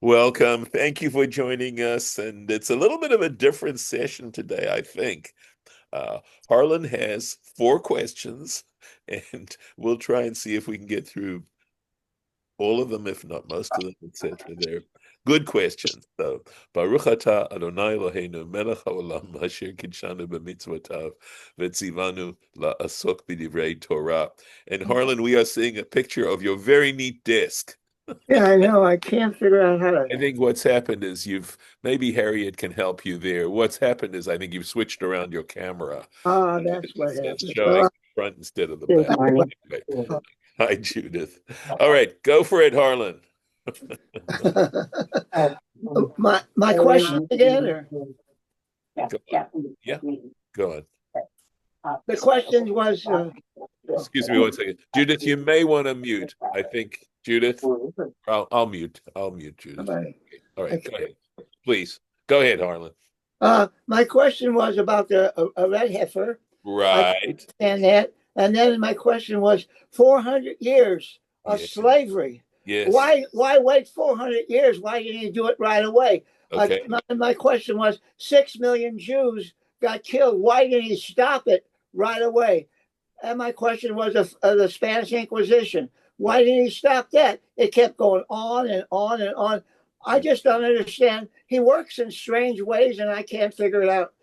Welcome. Thank you for joining us. And it's a little bit of a different session today, I think. Uh, Harlan has four questions, and we'll try and see if we can get through all of them, if not most of them, etc. They're good questions. So, Baruch atah Adonai Eloheinu melech haolam asher kidshanu b'mitzvotav v'tzivanu la'asok b'divrei Torah. And Harlan, we are seeing a picture of your very neat desk. Yeah, I know. I can't figure out how I to. think what's happened is maybe Harriet can help you there. What's happened is I think you've switched around your camera. That's what It's happened. showing the front instead of the Good back. morning. Anyway, hi, Judith. All right, go for it, Harlan. My question again, or Go on. Yeah, go on. the question was, Excuse me one second. Judith, you may want to mute. I think, Judith, I'll mute. I'll mute Judith. somebody- Okay. All right, go ahead. Please, go ahead, Harlan. my question was about a red heifer. I Right. understand that, and then my question was 400 years of Yes. slavery. Yes. Why wait 400 years? Why didn't you do it right away? Okay. My question was 6 million Jews got killed. Why didn't he stop it right away? And my question was the Spanish Inquisition. Why didn't he stop that? It kept going on and on and on. I just don't understand. He works in strange ways, and I can't figure it out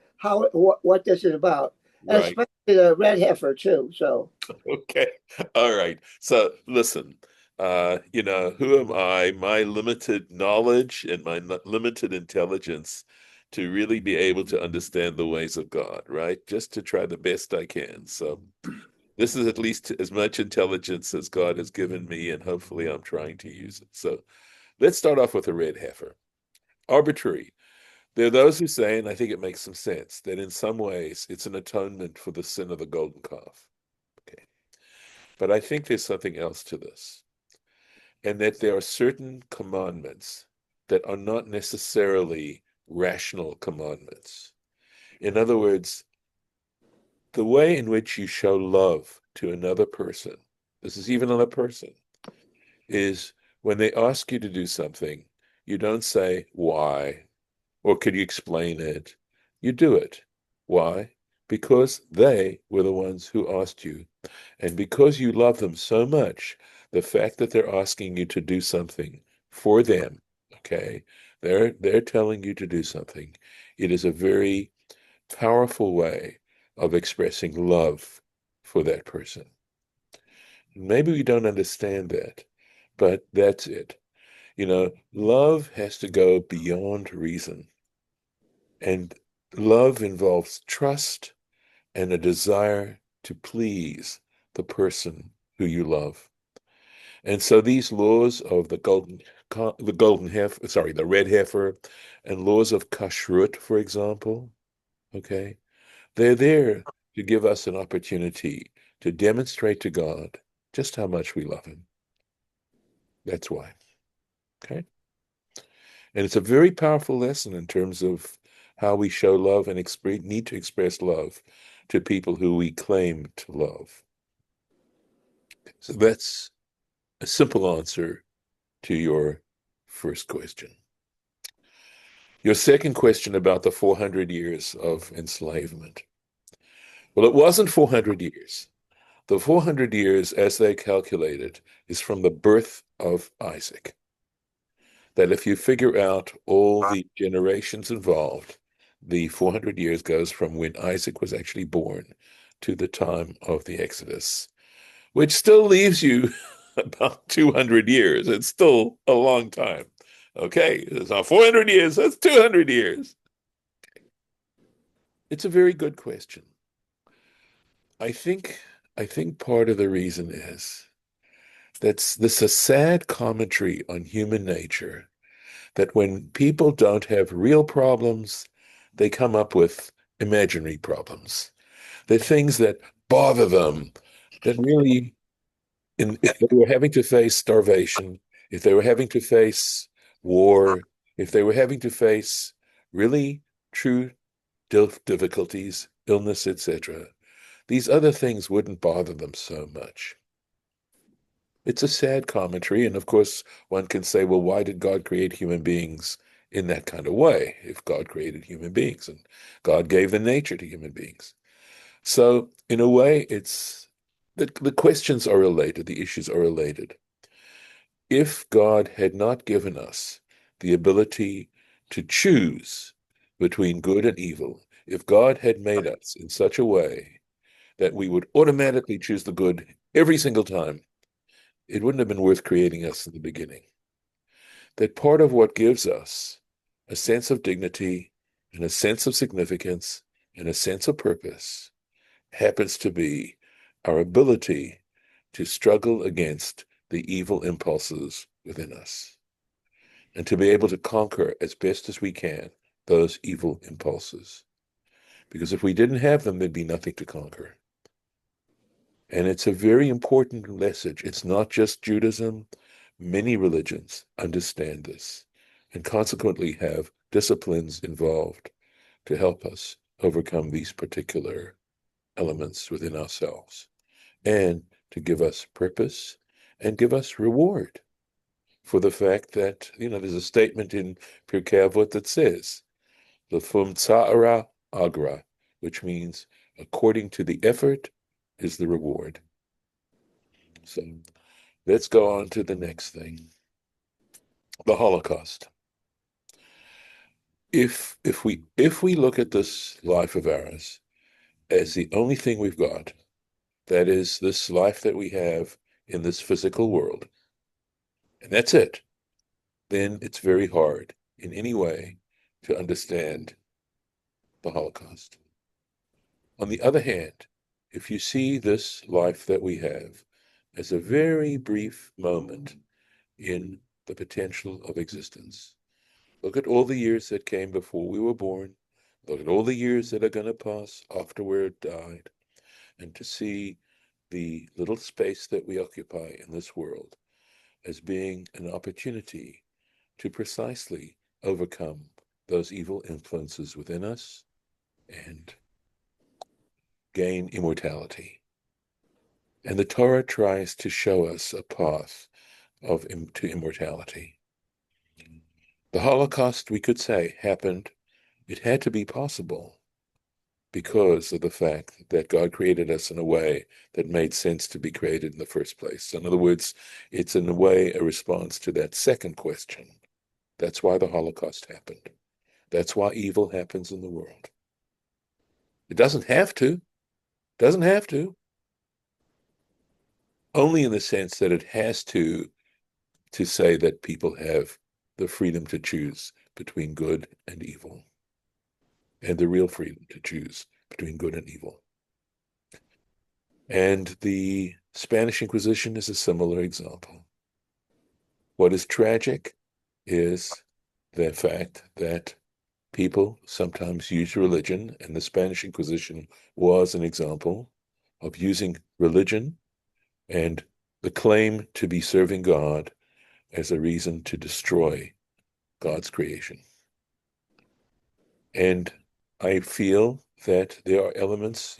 what this is about. And Right. especially the red heifer too. So Okay. All right. So listen, who am I, my limited knowledge and my limited intelligence to really be able to understand the ways of God, right? Just to try the best I can. So this is at least as much intelligence as God has given me, and hopefully I'm trying to use it. So let's start off with a red heifer. Arbitrary. There are those who say, and I think it makes some sense, that in some ways it's an atonement for the sin of the golden calf. Okay. But I think there's something else to this, and that there are certain commandments that are not necessarily rational commandments. In other words, the way in which you show love to another person, this is even on a person, is when they ask you to do something, you don't say, why? Or could you explain it? You do it. Why? Because they were the ones who asked you. And because you love them so much, the fact that they're asking you to do something for them, okay, they're telling you to do something. It is a very powerful way of expressing love for that person. Maybe we don't understand that, but that's it. Love has to go beyond reason. And love involves trust and a desire to please the person who you love. And so these laws of the red heifer, and laws of kashrut, for example, okay, they're there to give us an opportunity to demonstrate to God just how much we love him. That's why. Okay. And it's a very powerful lesson in terms of how we show love and need to express love to people who we claim to love. So that's a simple answer to your first question. Your second question about the 400 years of enslavement. Well, it wasn't 400 years. The 400 years, as they calculated, is from the birth of Isaac. That if you figure out all the generations involved, the 400 years goes from when Isaac was actually born to the time of the Exodus, which still leaves you about 200 years. It's still a long time. Okay, it's not 400 years, that's 200 years. It's a very good question. I think I think part of the reason is that's this a sad commentary on human nature, that when people don't have real problems, they come up with imaginary problems. They're things that bother them, that really, if they were having to face starvation, if they were having to face war, if they were having to face really true difficulties, illness, etc., these other things wouldn't bother them so much. It's a sad commentary, and of course, one can say, well, why did God create human beings in that kind of way? If God created human beings and God gave the nature to human beings. So, in a way, it's the questions are related, the issues are related. If God had not given us the ability to choose between good and evil, if God had made us in such a way that we would automatically choose the good every single time, it wouldn't have been worth creating us in the beginning. That part of what gives us a sense of dignity and a sense of significance and a sense of purpose happens to be our ability to struggle against the evil impulses within us and to be able to conquer as best as we can those evil impulses. Because if we didn't have them, there'd be nothing to conquer. And it's a very important message. It's not just Judaism. Many religions understand this and consequently have disciplines involved to help us overcome these particular elements within ourselves and to give us purpose and give us reward for the fact that, there's a statement in Pirkei Avot that says, L'fum tsa'ara agra, which means according to the effort is the reward. So let's go on to the next thing, the Holocaust. If we look at this life of ours as the only thing we've got, that is this life that we have in this physical world, and that's it, then it's very hard in any way to understand the Holocaust. On the other hand, if you see this life that we have as a very brief moment in the potential of existence, look at all the years that came before we were born, look at all the years that are going to pass after we're died, and to see the little space that we occupy in this world as being an opportunity to precisely overcome those evil influences within us and gain immortality. And the Torah tries to show us a path to immortality. The Holocaust, we could say, happened. It had to be possible because of the fact that God created us in a way that made sense to be created in the first place. In other words, it's in a way a response to that second question. That's why the Holocaust happened. That's why evil happens in the world. It doesn't have to. Doesn't have to. Only in the sense that it has to say that people have the freedom to choose between good and evil, and the real freedom to choose between good and evil. And the Spanish Inquisition is a similar example. What is tragic is the fact that people sometimes use religion, and the Spanish Inquisition was an example of using religion and the claim to be serving God as a reason to destroy God's creation. And I feel that there are elements,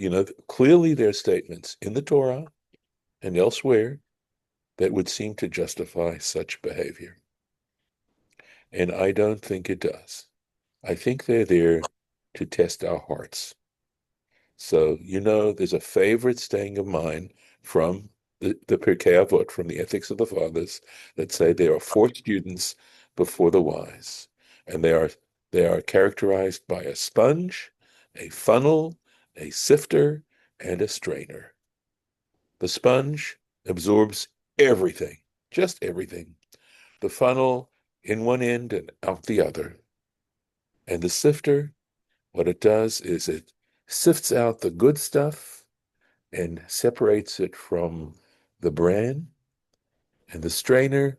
clearly there are statements in the Torah and elsewhere that would seem to justify such behavior. And I don't think it does. I think they're there to test our hearts. So, there's a favorite saying of mine from the Pirkei Avot, from the Ethics of the Fathers, that say there are four students before the wise, and they are characterized by a sponge, a funnel, a sifter, and a strainer. The sponge absorbs everything, just everything. The funnel in one end and out the other. And the sifter, what it does is it sifts out the good stuff and separates it from the bran. And the strainer,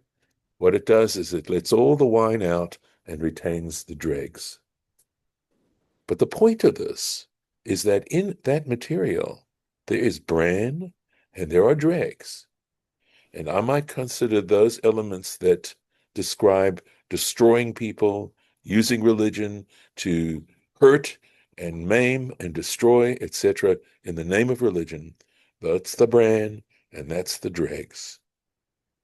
what it does is it lets all the wine out and retains the dregs. But the point of this is that in that material, there is bran and there are dregs. And I might consider those elements that describe destroying people, using religion to hurt and maim and destroy, etc., in the name of religion. That's the bran and that's the dregs.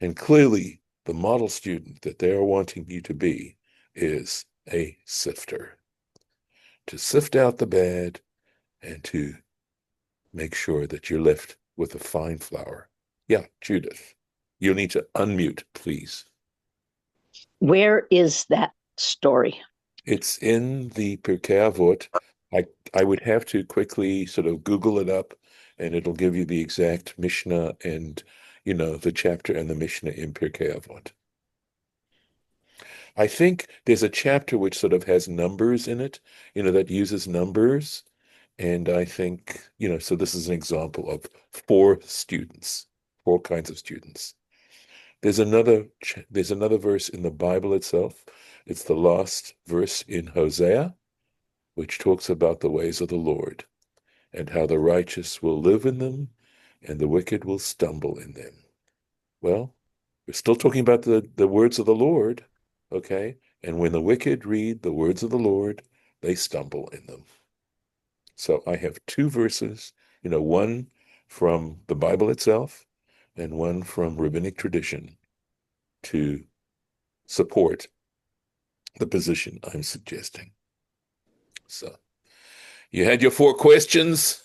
And clearly, the model student that they are wanting you to be is a sifter, to sift out the bad and to make sure that you're left with a fine flour. Yeah, Judith, you'll need to unmute, please. Where is that story? It's in the Pirkei Avot. I would have to quickly sort of Google it up, and it'll give you the exact Mishnah and, the chapter and the Mishnah in Pirkei Avot. I think there's a chapter which sort of has numbers in it, that uses numbers. And I think, so this is an example of four kinds of students. There's another verse in the Bible itself. It's the last verse in Hosea, which talks about the ways of the Lord and how the righteous will live in them and the wicked will stumble in them. Well, we're still talking about the words of the Lord, okay? And when the wicked read the words of the Lord, they stumble in them. So I have two verses, one from the Bible itself and one from rabbinic tradition to support the position I'm suggesting. So you had your four questions.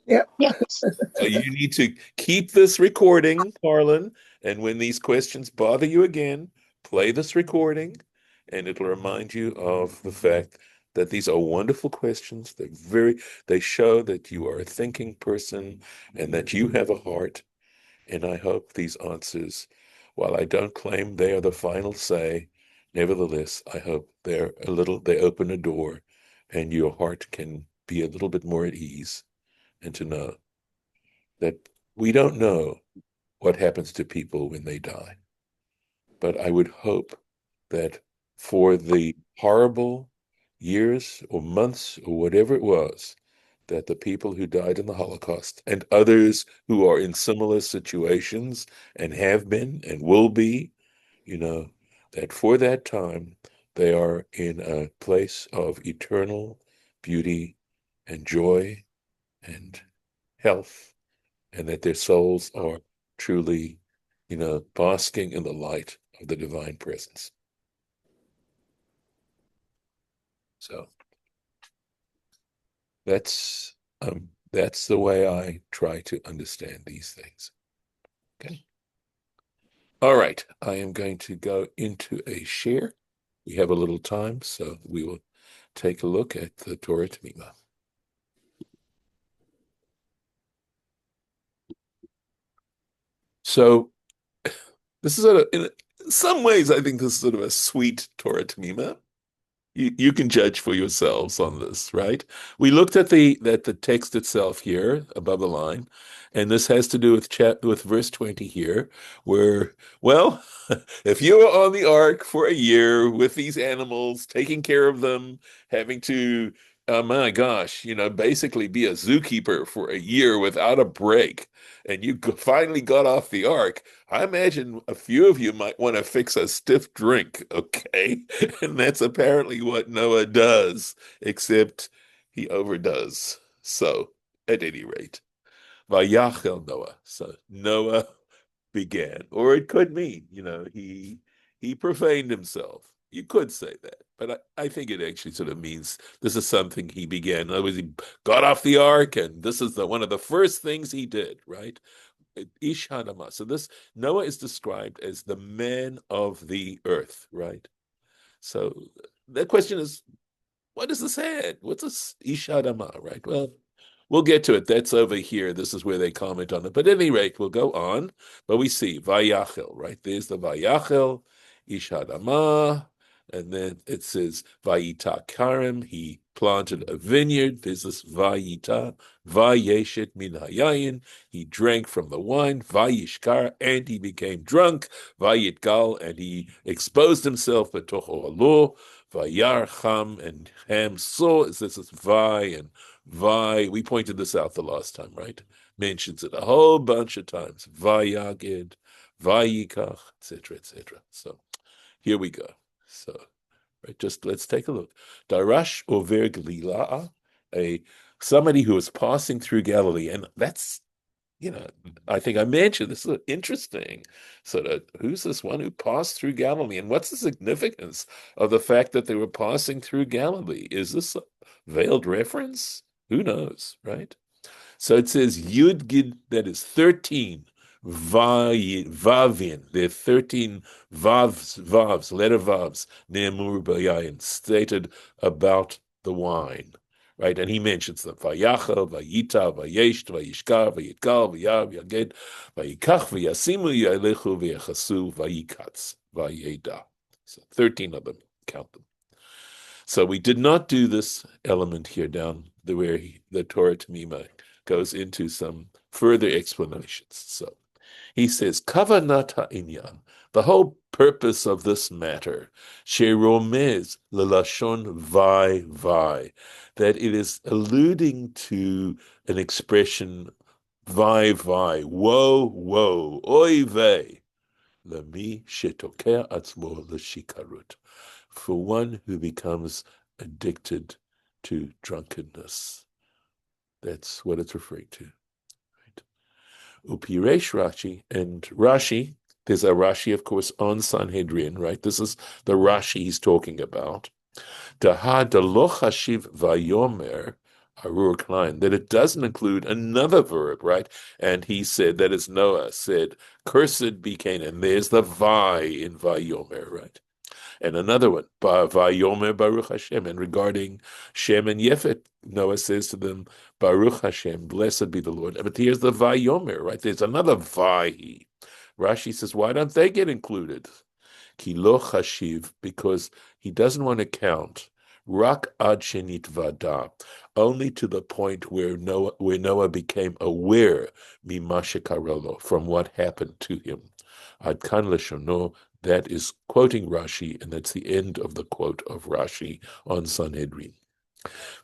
Yep. Yes. You need to keep this recording, Harlan, and when these questions bother you again, play this recording, and it'll remind you of the fact that these are wonderful questions. They show that you are a thinking person and that you have a heart. And I hope these answers, while I don't claim they are the final say, nevertheless, I hope they open a door and your heart can be a little bit more at ease and to know that we don't know what happens to people when they die. But I would hope that for the horrible years or months or whatever it was, that the people who died in the Holocaust and others who are in similar situations and have been and will be, that for that time they are in a place of eternal beauty and joy and health, and that their souls are truly, basking in the light of the divine presence. So that's the way I try to understand these things. Okay. All right. I am going to go into a share. We have a little time, so we will take a look at the Torah Temimah. So this is in some ways, I think this is sort of a sweet Torah Temimah. You can judge for yourselves on this, right? We looked at the text itself here above the line, and this has to do with verse 20 here, where, well, if you were on the ark for a year with these animals, taking care of them, having to, oh my gosh, basically be a zookeeper for a year without a break, and you finally got off the ark, I imagine a few of you might want to fix a stiff drink, okay? And that's apparently what Noah does, except he overdoes. So, at any rate, Vayachel Noah. So Noah began, or it could mean, he profaned himself. You could say that, but I think it actually sort of means this is something he began. In other words, he got off the ark, and this is one of the first things he did, right? Ish Hadamah. So Noah is described as the man of the earth, right? So the question is, what is this ad? What's this Ish Hadamah, right? Well, we'll get to it. That's over here. This is where they comment on it. But at any rate, we'll go on. But we see Vayachel, right? There's the Vayachel, Ish Hadamah, and then it says Vayita Karim. He planted a vineyard. There's this Vayita, Vayeshet min hayayin. He drank from the wine. Vayishkar, and he became drunk. Vayitgal, and he exposed himself. Betocho alo. Vayar Cham, and Ham saw. This is Vay and Vay. We pointed this out the last time, right? Mentions it a whole bunch of times. Vayagid, Vayikach, etc., etc. So here we go. So, right, just let's take a look. Darash over Galilah, somebody who was passing through Galilee, and that's I think I mentioned this is interesting. Sort of, who's this one who passed through Galilee? And what's the significance of the fact that they were passing through Galilee? Is this a veiled reference? Who knows, right? So it says Yud Gid, that is 13. Vavin, there are 13 vavs, letter vavs, Ne'emur B'yayin, stated about the wine, right? And he mentions them: Vayachal, Vayita, Vayesht, Vayishkar, Vayitkal, Vayav, Yaged, Vayikach, Vayasimu, Yalechu, Vayachasu, Vayikatz, Vayeda. So 13 of them, count them. So we did not do this element here down where the Torah Temimah goes into some further explanations. So he says, Kavanat ha'inyan, the whole purpose of this matter, sheromez lelashon vai, that it is alluding to an expression vai, woe, oy vey, lemi shetokeh atzmo l'shikarut, for one who becomes addicted to drunkenness. That's what it's referring to. Upiresh Rashi, and Rashi, there's a Rashi, of course, on Sanhedrin, right? This is the Rashi he's talking about. Daha delo chashiv vayomer, Arur Klein, that it doesn't include another verb, right? And he said, that is Noah said, cursed be Canaan. There's the vai in vayomer, right? And another one, Vayomer Baruch Hashem. And regarding Shem and Yefet, Noah says to them, Baruch Hashem, blessed be the Lord. But here's the Vayomer, right? There's another Vahi. Rashi says, why don't they get included? Ki lo chashiv, because he doesn't want to count. Rak ad shenit vada, only to the point where Noah became aware, mimashe karolo, from what happened to him. Ad kan leshono, that is quoting Rashi, and that's the end of the quote of Rashi on Sanhedrin.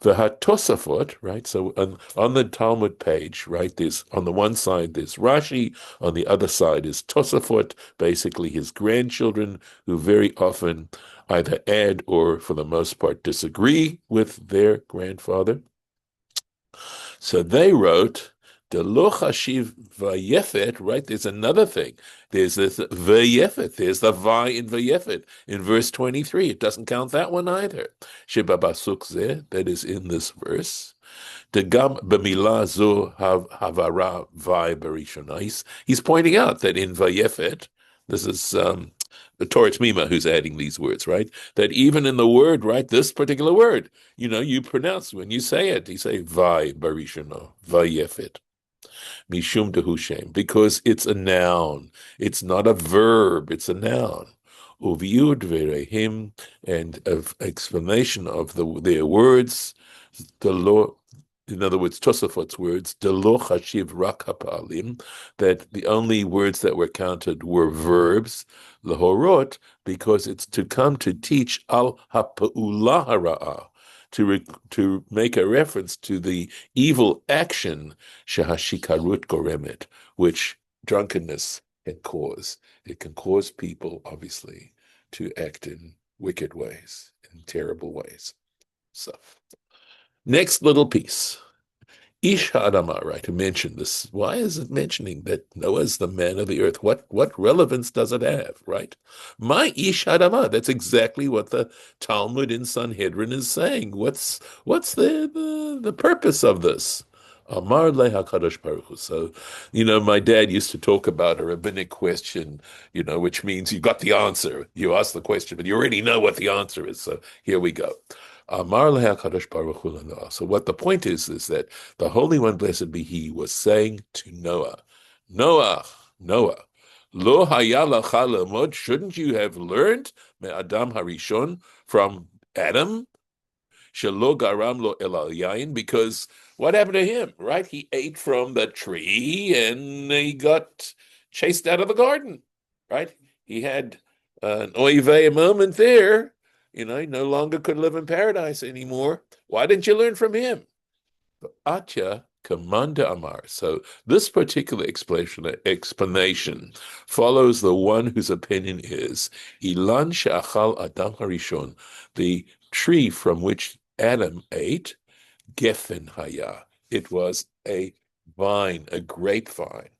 The Tosafot, right? So on the Talmud page, right, there's on the one side there's Rashi, on the other side is Tosafot, basically his grandchildren, who very often either add or, for the most part, disagree with their grandfather. So they wrote, Delo chashiv vayefet, right? There's another thing. There's this vayefet. There's the vai in vayefet in verse 23. It doesn't count that one either. Sheba basuk zeh, that is in this verse. Degam b'milah zo havara vai barishonais. He's pointing out that in vayefet, this is the Torah Temimah who's adding these words, right? That even in the word, right, this particular word, you pronounce when you say it, you say vai barishono, vayefet. Mishum dehushem, because it's a noun. It's not a verb, it's a noun. Uviud verehim, and of explanation of their words, the Lord, in other words, Tosafot's words, delo chashiv rak ha'pa'alim, that the only words that were counted were verbs, lahorot, because it's to come to teach al ha'pa'ulah hara'ah, to make a reference to the evil action shehashikarut goremet, which drunkenness can cause. It can cause people, obviously, to act in wicked ways, in terrible ways. So, next little piece. Ish Ha'adamah, right, to mention this. Why is it mentioning that Noah's the man of the earth? What relevance does it have, right? My Ish Ha'adamah, that's exactly what the Talmud in Sanhedrin is saying. What's the purpose of this? Amar le HaKadosh Baruch Hu. So, my dad used to talk about a rabbinic question, which means you got the answer. You ask the question, but you already know what the answer is. So here we go. Amar leHakadosh Baruch Hu lanoah. So what the point is that the Holy One, blessed be He, was saying to Noah, Noah, lo haya lacha lemod, shouldn't you have learned me Adam Harishon, from Adam, shelo garam lo el yayin, because what happened to him, right? He ate from the tree and he got chased out of the garden, right? He had an oy vey moment there. He no longer could live in paradise anymore. Why didn't you learn from him? Atya Kamanda Amar. So this particular explanation follows the one whose opinion is Ilan She'achal Adam Harishon, the tree from which Adam ate, Geffen Haya. It was a vine, a grapevine.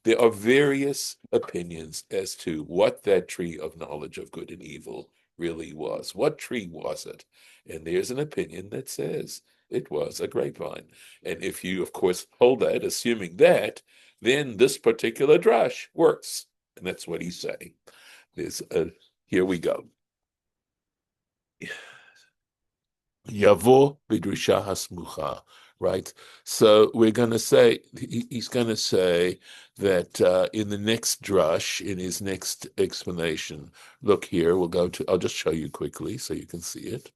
There are various opinions as to what that tree of knowledge of good and evil really was. What tree was it? And there's an opinion that says it was a grapevine. And if you, of course, hold that, assuming that, then this particular drash works. And that's what he's saying. Here we go. Yavo bidrisha hasmucha, right? So we're going to say, he's going to say that in the next drush, in his next explanation, look here, I'll just show you quickly so you can see it,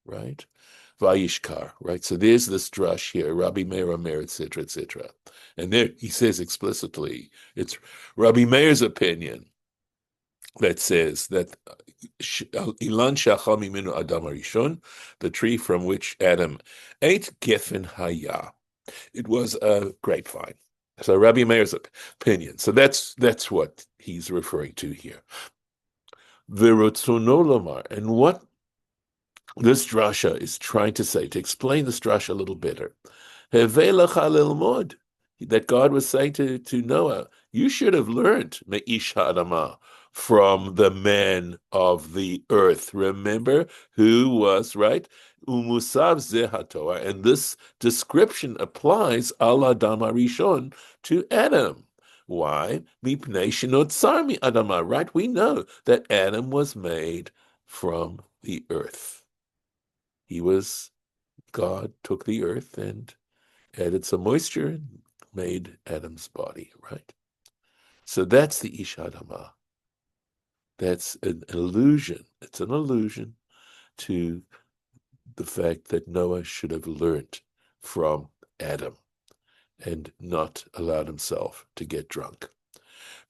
right? Vayishkar, right? So there's this drush here, Rabbi Meir Omer, etc., etc. And there he says explicitly, it's Rabbi Meir's opinion that says that Ilan shachal mimenu Adam Arishon, the tree from which Adam ate, Geffen Haya. It was a grapevine. So Rabbi Meir's opinion. So that's what he's referring to here. V'rotzono lomar, and what this drasha is trying to say, to explain this drasha a little better, Hevei lecha lilmod, that God was saying to Noah, you should have learned me'ish ha'adamah, from the man of the earth. Remember who was, right? Umusav zeh, and this description applies al Adam Arishon, to Adam. Why? Mipnei shenotzar mi adamah, right? We know that Adam was made from the earth. God took the earth and added some moisture and made Adam's body, right? So that's the Ish Adamah. That's an illusion. It's an allusion to the fact that Noah should have learned from Adam and not allowed himself to get drunk.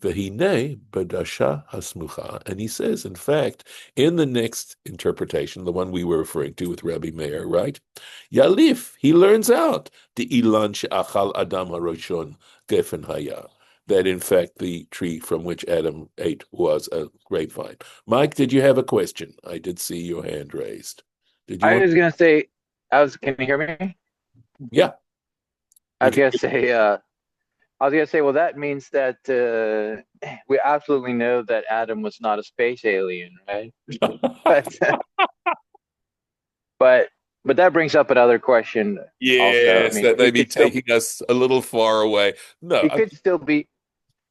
V'hinei b'dasha hasmucha, and he says, in fact, in the next interpretation, the one we were referring to with Rabbi Meir, right? Yalif, he learns out the ilan she'achal Adam haroshon gefen haya, that in fact the tree from which Adam ate was a grapevine. Mike, did you have a question? I did see your hand raised. Did you I want? was gonna say, can you hear me? Yeah, I we was can. gonna say, well, that means that we absolutely know that Adam was not a space alien, right? But but but that brings up another question also. I Yes, mean, that may be taking us a little far away. No, he could still be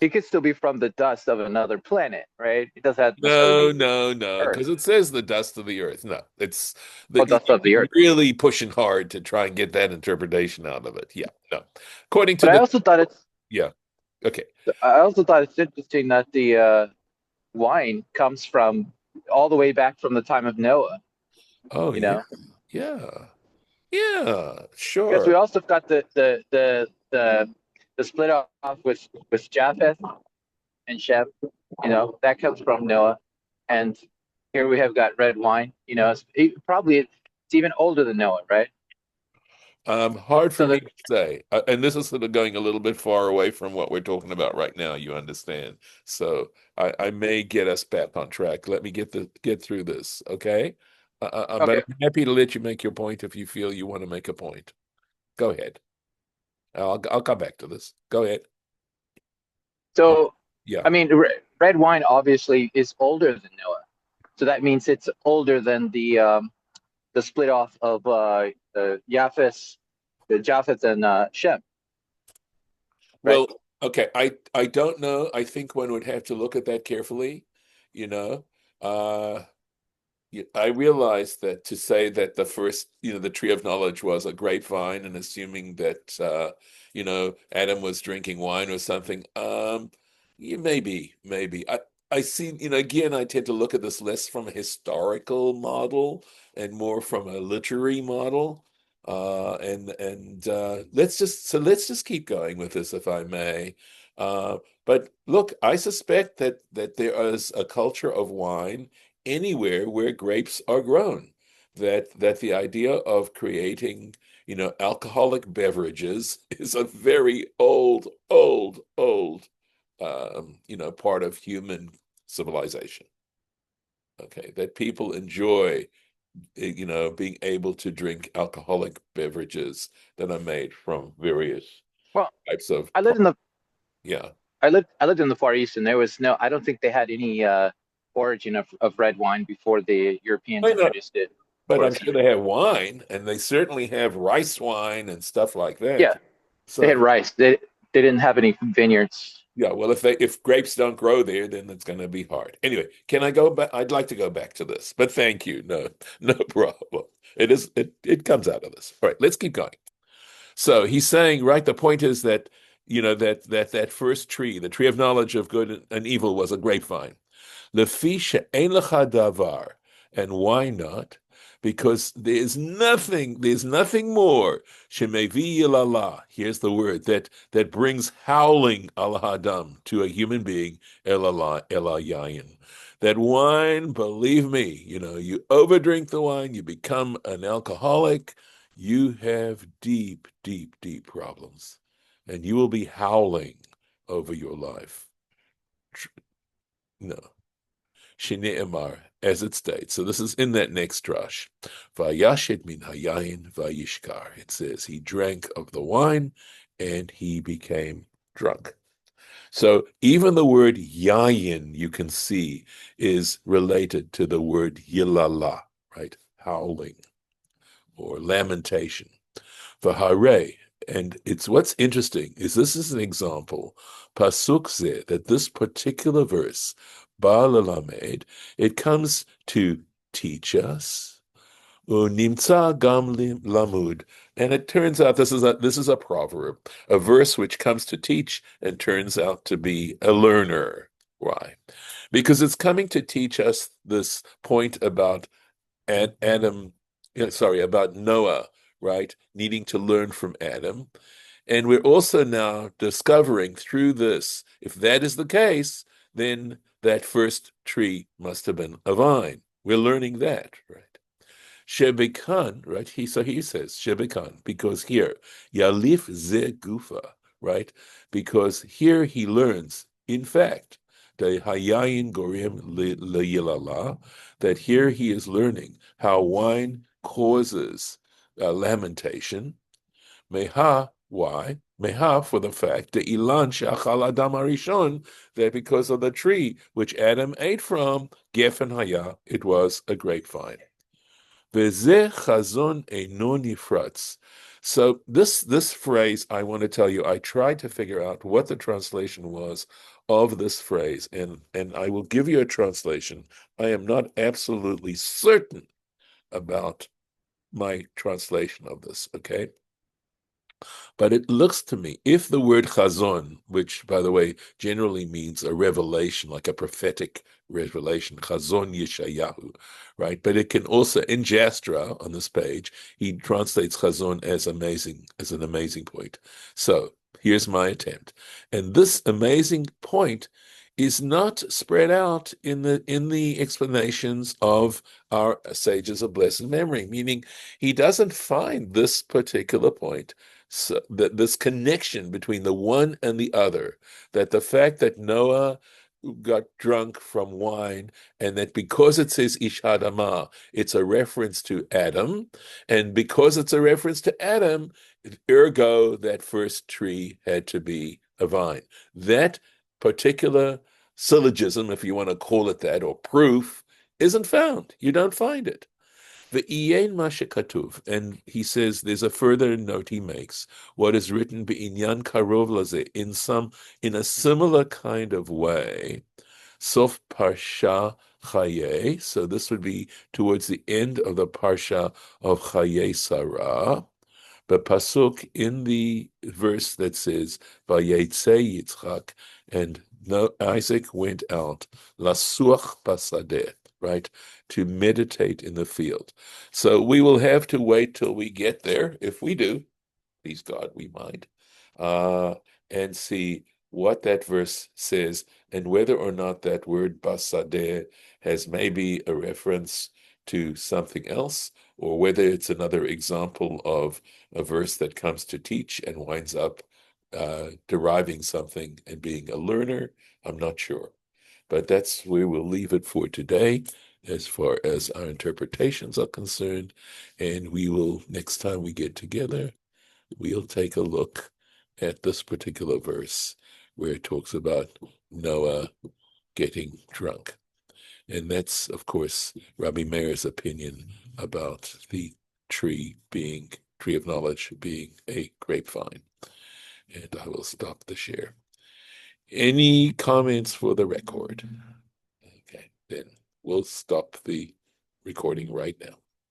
he could still be from the dust of another planet, right? It doesn't necessarily no, need to be no, no, Earth because it says the dust of the earth. No, it's or dust of the you're Earth. really pushing hard to try and get that interpretation out of it. Yeah, no. According to But the, yeah, okay. I also thought it's interesting that the wine comes from all the way back from the time of Noah. Oh, You yeah, know, yeah, yeah, because we sure. also got the split off with Japheth and Shem. You know, that comes from Noah, and here we have got red wine. You know, it's even older than Noah, right? Hard for So me that to say, and this is sort of going a little bit far away from what we're talking about right now. You understand? So I may get us back on track. Let me get through this, okay? But okay. I'm happy to let you make your point if you feel you want to make a point. Go ahead. I'll come back to this. Go ahead. Uh, So yeah. I mean, red wine obviously is older than Noah, so that means it's older than the split off of Japheth and Shem, right? Well, okay. I don't know. I think one would have to look at that carefully. You know, uh, I realize that to say that the first, the tree of knowledge was a grapevine, and assuming that, Adam was drinking wine or something, yeah, maybe. I see, again, I tend to look at this less from a historical model and more from a literary model. And let's just keep going with this, if I may. But look, I suspect that there is a culture of wine anywhere where grapes are grown. That the idea of creating, alcoholic beverages is a very old, part of human civilization. Okay, that people enjoy, being able to drink alcoholic beverages that are made from various Well, types of I lived in the yeah. I lived in the Far East, and there was no. I don't think they had any origin of red wine before the Europeans I know, introduced it but I'm towards sure here. they have wine, and they certainly have rice wine and stuff like that. Yeah, they had So rice. They didn't have any vineyards. yeah, well, if grapes don't grow there, then it's going to be hard. Anyway, can I go back? I'd like to go back to this, but thank you. No, no problem. It comes out of this. All right, let's keep going. So he's saying, right, the point is that, that first tree, the tree of knowledge of good and evil, was a grapevine. Lefi she'ein lecha davar. And why not? Because there's nothing more. Shemevi yilala. Here's the word that brings howling al hadam to a human being, elala yayin. That wine, believe me, you overdrink the wine, you become an alcoholic, you have deep, deep, deep problems, and you will be howling over your life. No. Shneimar, as it states. So this is in that next drush. Vayashid min hayayin vayishkar. It says he drank of the wine and he became drunk. So even the word yayin, you can see, is related to the word yilala, right? Howling or lamentation. Vahare, and it's what's interesting is this is an example, pasuk zeh, that this particular verse, Ba'alalamed, it comes to teach us, unimtza gam lamud, and it turns out this is a proverb, a verse which comes to teach and turns out to be a learner. Why? Because it's coming to teach us this point about Adam, sorry, about Noah, right, needing to learn from Adam. And we're also now discovering through this, if that is the case, then that first tree must have been a vine. We're learning that, right? Shebekan, right? So he says Shebekan, because here, Yalif ze gufa, right? Because here he learns, in fact, the hayayin gorim leyilala, that here he is learning how wine causes lamentation. Meha, why? Meha, for the fact that ilan shachal adam arishon, that because of the tree which Adam ate from, gefen haya, it was a grapevine. V'zeh chazon eino nifratz. So this phrase, I want to tell you, I tried to figure out what the translation was of this phrase, and I will give you a translation. I am not absolutely certain about my translation of this, okay? But it looks to me, if the word chazon, which, by the way, generally means a revelation, like a prophetic revelation, chazon Yeshayahu, right? But it can also, in Jastra, on this page, he translates chazon as an amazing point. So here's my attempt. And this amazing point is not spread out in the explanations of our sages of blessed memory, meaning he doesn't find this particular point, so that this connection between the one and the other, that the fact that Noah got drunk from wine, and that because it says Ish Adamah, it's a reference to Adam, and because it's a reference to Adam, ergo that first tree had to be a vine. That particular syllogism, if you want to call it that, or proof, isn't found. You don't find it. Ve'ien ma shekatuv, and he says there's a further note he makes. What is written be'inyan karov lazeh, in a similar kind of way. Sof parsha chaye. So this would be towards the end of the parsha of Chaye Sarah. But pasuk in the verse that says Vayetze Yitzchak, and Isaac went out lasuach basadeh, right, to meditate in the field. So we will have to wait till we get there. If we do, please God, we might, and see what that verse says and whether or not that word basadeh has maybe a reference to something else, or whether it's another example of a verse that comes to teach and winds up deriving something and being a learner. I'm not sure. But that's where we'll leave it for today as far as our interpretations are concerned. And we will, next time we get together, we'll take a look at this particular verse where it talks about Noah getting drunk. And that's, of course, Rabbi Meir's opinion about the tree of knowledge being a grapevine. And I will stop the share. Any comments for the record? Okay, then we'll stop the recording right now.